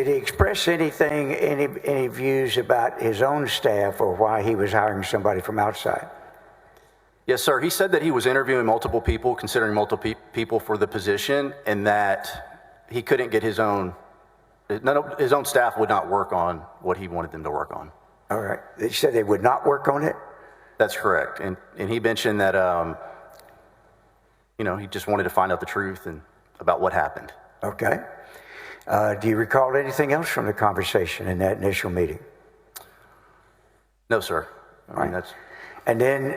Did he express anything, any views about his own staff or why he was hiring somebody from outside? Yes, sir. He said that he was interviewing multiple people, considering multiple people for the position, and that he couldn't get his own staff would not work on what he wanted them to work on. All right. They said they would not work on it? That's correct. And he mentioned that, he just wanted to find out the truth and about what happened. Okay. Do you recall anything else from the conversation in that initial meeting? No, sir. That's... And then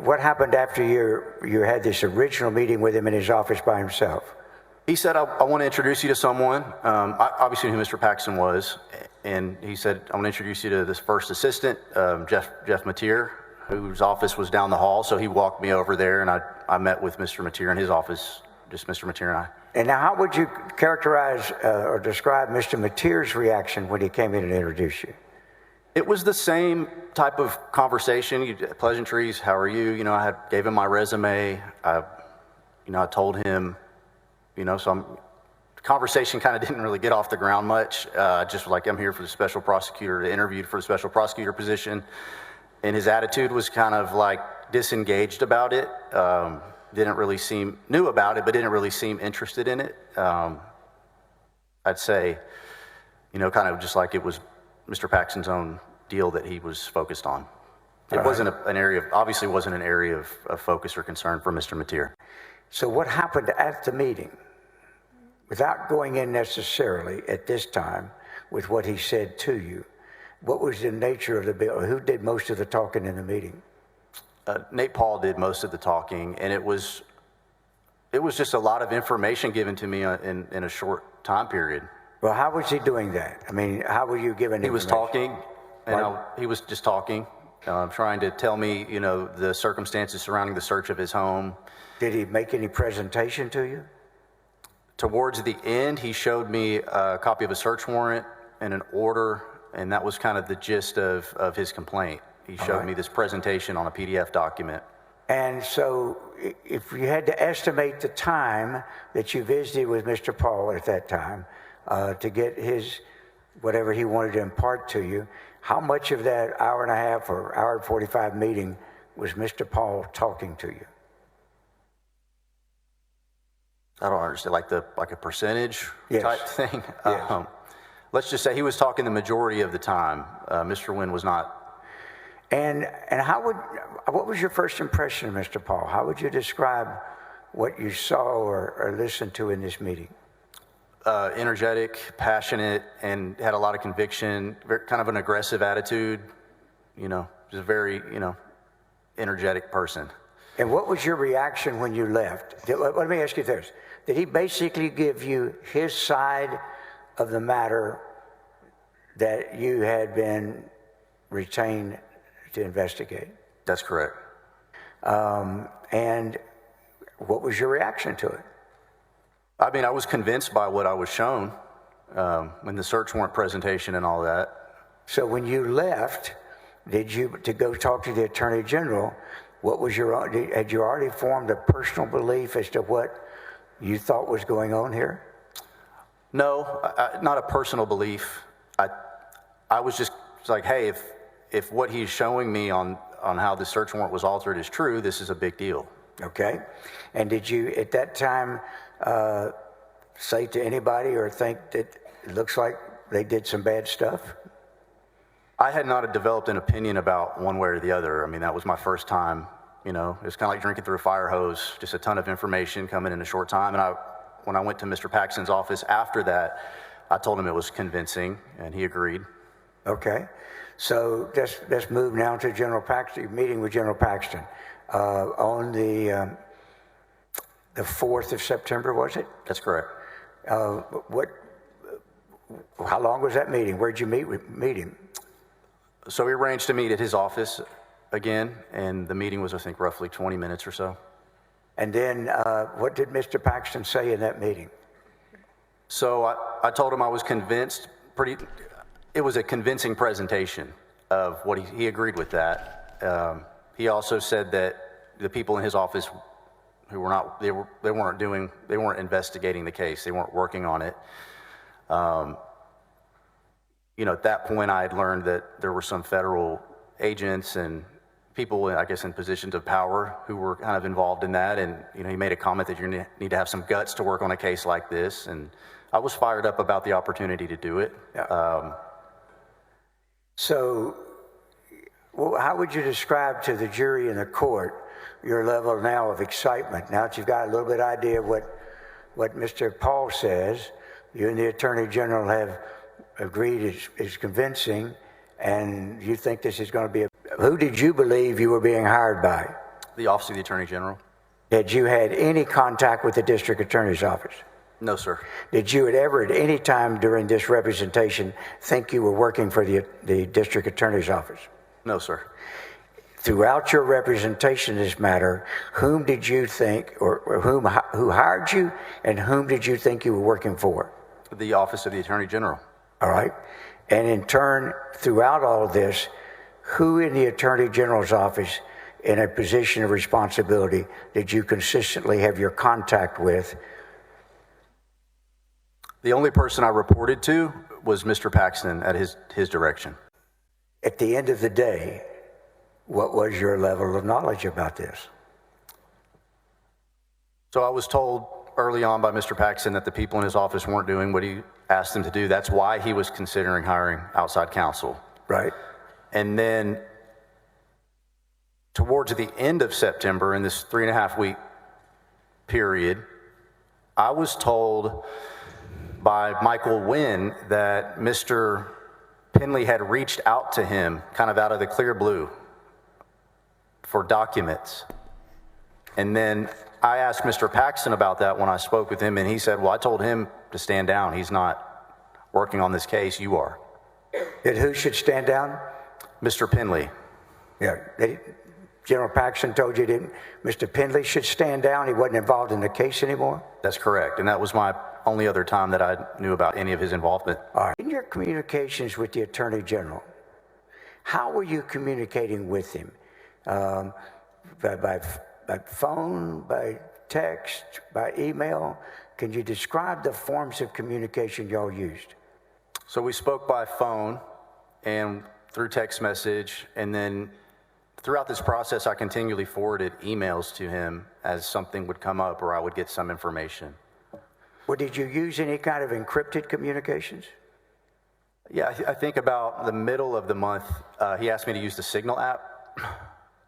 what happened after you had this original meeting with him in his office by himself? He said, I want to introduce you to someone. I obviously knew who Mr. Paxton was. And he said, I want to introduce you to this first assistant, Jeff Mateer, whose office was down the hall. So he walked me over there, and I met with Mr. Mateer in his office, just Mr. Mateer and I. And now how would you characterize or describe Mr. Mateer's reaction when he came in and introduced you? It was the same type of conversation, pleasantries, how are you? I gave him my resume. I told him, the conversation kind of didn't really get off the ground much. Just like, I'm here for the special prosecutor, to interview for the special prosecutor position. And his attitude was kind of like disengaged about it. Knew about it, but didn't really seem interested in it. I'd say, kind of just like it was Mr. Paxton's own deal that he was focused on. It wasn't obviously wasn't an area of focus or concern for Mr. Mateer. So what happened at the meeting, without going in necessarily at this time with what he said to you, what was the nature of the bill? Who did most of the talking in the meeting? Nate Paul did most of the talking, and it was just a lot of information given to me in a short time period. Well, how was he doing that? I mean, how were you giving He was talking, and he was just talking, trying to tell me, the circumstances surrounding the search of his home. Did he make any presentation to you? Towards the end, he showed me a copy of a search warrant and an order, and that was kind of the gist of his complaint. He showed me this presentation on a PDF document. And so if you had to estimate the time that you visited with Mr. Paul at that time, to get whatever he wanted to impart to you, how much of that hour and a half or hour and 45 meeting was Mr. Paul talking to you? I don't understand, like a percentage type thing? Yes. Let's just say he was talking the majority of the time. Mr. Wynn was not. And what was your first impression of Mr. Paul? How would you describe what you saw or listened to in this meeting? Energetic, passionate, and had a lot of conviction, kind of an aggressive attitude, just a very, energetic person. And what was your reaction when you left? Let me ask you this. Did he basically give you his side of the matter that you had been retained to investigate? That's correct. And what was your reaction to it? I mean, I was convinced by what I was shown in the search warrant presentation and all that. So when you left, to go talk to the Attorney General, had you already formed a personal belief as to what you thought was going on here? No, not a personal belief. I was just like, hey, if what he's showing me on how the search warrant was altered is true, this is a big deal. Okay. And did you, at that time, say to anybody or think that it looks like they did some bad stuff? I had not developed an opinion about one way or the other. I mean, that was my first time, it was kind of like drinking through a fire hose, just a ton of information coming in a short time. And when I went to Mr. Paxton's office after that, I told him it was convincing, and he agreed. Okay. So let's move now to General Paxton, meeting with General Paxton on the 4th of September, was it? That's correct. How long was that meeting? Where'd you meet him? So we arranged to meet at his office again, and the meeting was, I think, roughly 20 minutes or so. And then what did Mr. Paxton say in that meeting? So I told him I was convinced, it was a convincing presentation of what he agreed with that. He also said that the people in his office who were not, they weren't investigating the case. They weren't working on it. at that point I had learned that there were some federal agents and people, I guess, in positions of power who were kind of involved in that. And, he made a comment that you need to have some guts to work on a case like this. And I was fired up about the opportunity to do it. Yeah. So how would you describe to the jury and the court your level now of excitement? Now that you've got a little bit of idea of what Mr. Paul says, you and the Attorney General have agreed is convincing, and you think this is going to be who did you believe you were being hired by? The Office of the Attorney General. Had you had any contact with the District Attorney's Office? No, sir. Did you at any time during this representation think you were working for the District Attorney's Office? No, sir. Throughout your representation in this matter, whom did you think, or who hired you, and whom did you think you were working for? The Office of the Attorney General. All right. And in turn, throughout all of this, who in the Attorney General's office in a position of responsibility did you consistently have your contact with? The only person I reported to was Mr. Paxton at his direction. At the end of the day, what was your level of knowledge about this? So I was told early on by Mr. Paxton that the people in his office weren't doing what he asked them to do. That's why he was considering hiring outside counsel. Right. And then towards the end of September, in this 3.5-week period, I was told by Michael Wynn that Mr. Penley had reached out to him kind of out of the clear blue for documents. And then I asked Mr. Paxton about that when I spoke with him, and he said, well, I told him to stand down. He's not working on this case. You are. That who should stand down? Mr. Penley. Yeah. General Paxton told you that Mr. Penley should stand down. He wasn't involved in the case anymore? That's correct. And that was my only other time that I knew about any of his involvement. All right. In your communications with the Attorney General, how were you communicating with him? By phone, by text, by email? Can you describe the forms of communication y'all used? So we spoke by phone and through text message, and then throughout this process, I continually forwarded emails to him as something would come up or I would get some information. Well, did you use any kind of encrypted communications? Yeah, I think about the middle of the month, he asked me to use the Signal app,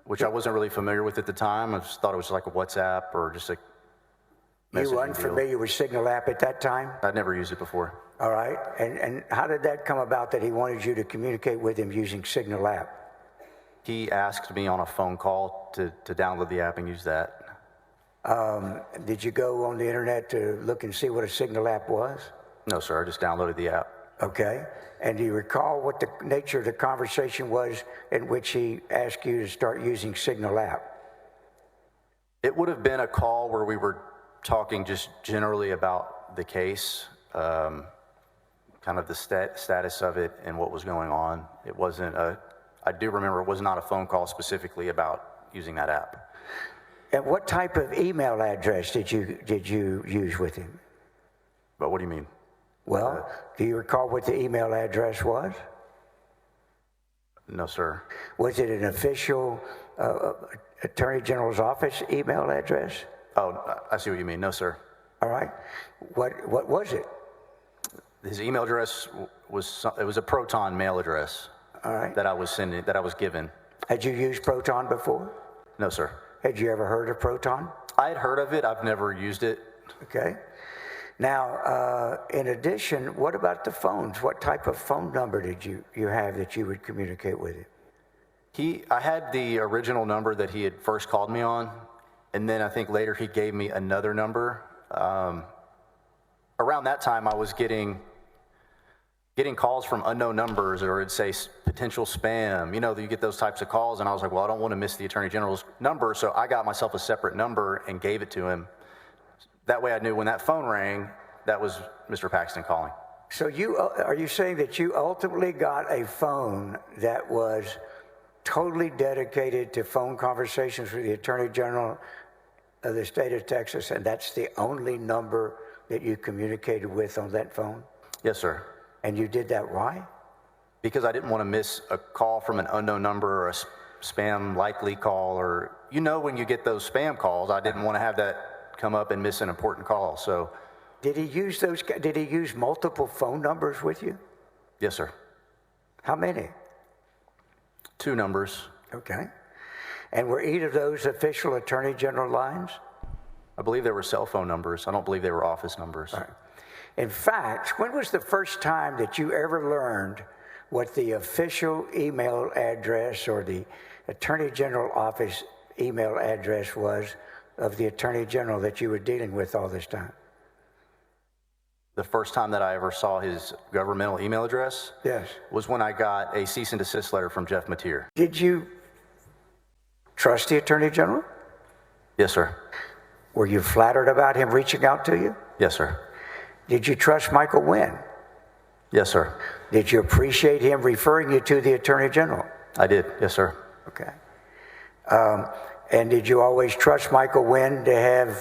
which I wasn't really familiar with at the time. I just thought it was like a WhatsApp or just a messaging You weren't deal. familiar with Signal app at that time? I'd never used it before. All right. And how did that come about that he wanted you to communicate with him using Signal app? He asked me on a phone call to download the app and use that. Did you go on the internet to look and see what a Signal app was? No, sir, I just downloaded the app. Okay. And do you recall what the nature of the conversation was in which he asked you to start using Signal app? It would have been a call where we were talking just generally about the case, kind of the status of it and what was going on. It wasn't I do remember it was not a phone call specifically about using that app. And what type of email address did you use with him? But what do you mean? Well, do you recall what the email address was? No, sir. Was it an official Attorney General's office email address? Oh, I see what you mean. No, sir. All right. What was it? His email address was a Proton mail address. All right. That I was given. Had you used Proton before? No, sir. Had you ever heard of Proton? I had heard of it. I've never used it. Okay. Now, in addition, what about the phones? What type of phone number did you have that you would communicate with him? I had the original number that he had first called me on, and then I think later he gave me another number. Around that time, I was getting calls from unknown numbers, or it'd say potential spam. You get those types of calls, and I was like, well, I don't want to miss the Attorney General's number, so I got myself a separate number and gave it to him. That way I knew when that phone rang, that was Mr. Paxton calling. So are you saying that you ultimately got a phone that was totally dedicated to phone conversations with the Attorney General of the state of Texas, and that's the only number that you communicated with on that phone? Yes, sir. And you did that why? Because I didn't want to miss a call from an unknown number or a spam likely call, or when you get those spam calls, I didn't want to have that come up and miss an important call. So, Did he use multiple phone numbers with you? yes, sir. How many? 2 numbers. Okay. And were either of those official Attorney General lines? I believe they were cell phone numbers. I don't believe they were office numbers. All right. In fact, when was the first time that you ever learned what the official email address or the Attorney General office email address was of the Attorney General that you were dealing with all this time? The first time that I ever saw his governmental email address Yes. was when I got a cease and desist letter from Jeff Mateer. Did you trust the Attorney General? Yes, sir. Were you flattered about him reaching out to you? Yes, sir. Did you trust Michael Wynn? Yes, sir. Did you appreciate him referring you to the Attorney General? I did. Yes, sir. Okay. And did you always trust Michael Wynn to have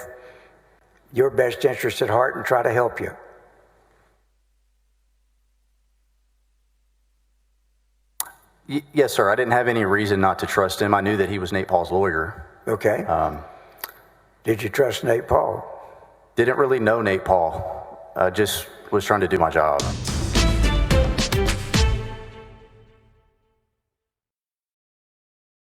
your best interest at heart and try to help you? Yes, sir. I didn't have any reason not to trust him. I knew that he was Nate Paul's lawyer. Okay. Did you trust Nate Paul? Didn't really know Nate Paul. I just was trying to do my job.